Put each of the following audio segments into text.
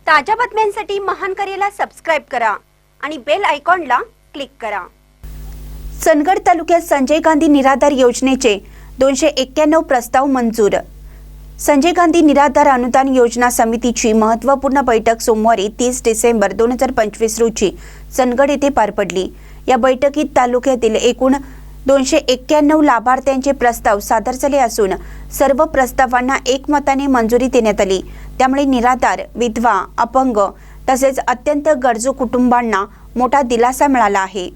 ताज्या बातम्यांसाठी महान करेला सबस्क्राइब करा आणि बेल आयकॉनला क्लिक करा। सनगड तालुक्यात संजय गांधी निराधार योजनेचे 291 प्रस्ताव मंजूर। संजय गांधी निराधार अनुदान योजना समितीची महत्त्वपूर्ण बैठक सोमवारी 30 डिसेंबर 2025 रोजी सनगड येथे पार पडली। या बैठकीत तालुक्यातील एकूण 291 लाभार्थ्यांचे प्रस्ताव सादर झाले असून सर्व प्रस्तावांना एकमताने मंजुरी देण्यात आली। त्यामुळे निराधार, विधवा, अपंग तसेच अत्यंत गरजू कुटुंबांना मोठा दिलासा मिळाला आहे।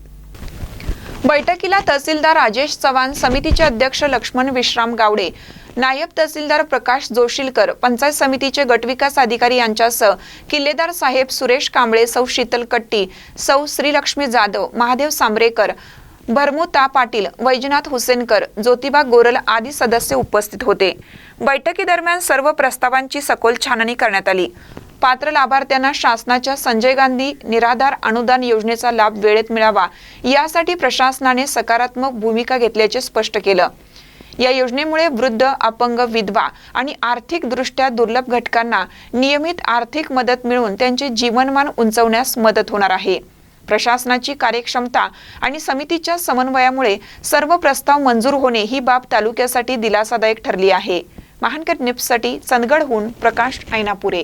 बैठकीला तहसीलदार राजेश चव्हाण, समितीचे अध्यक्ष लक्ष्मण विश्राम गावडे, नायब तहसीलदार प्रकाश जोशीलकर, पंचायत समितीचे गटविकास अधिकारी यांच्यासह किल्लेदार साहेब सुरेश कांबळे, सौ शीतल कट्टी, सौ श्रीलक्ष्मी जाधव, महादेव सांबरेकर, भरमुता पाटील, वैजनाथ हुसेनकर, ज्योतिबा गोरल आदी सदस्य उपस्थित होते। बैठकीदरम्यान सर्व प्रस्तावांची सखोल छाननी करण्यात आली। पात्र लाभार्थ्यांना शासनाच्या संजय गांधी निराधार अनुदान योजनेचा लाभ वेळेत मिळावा यासाठी प्रशासनाने सकारात्मक भूमिका घेतल्याचे स्पष्ट केलं। या योजनेमुळे वृद्ध, अपंग, विधवा आणि आर्थिकदृष्ट्या दुर्लभ घटकांना नियमित आर्थिक मदत मिळून त्यांचे जीवनमान उंचावण्यास मदत होणार आहे। प्रशासनाची कार्यक्षमता आणि समितीच्या समन्वयामुळे सर्व प्रस्ताव मंजूर होणे ही बाब तालुक्यासाठी दिलासादायक ठरली आहे। महानकर न्यूजसाठी सनगडहून प्रकाश ऐनापुरे।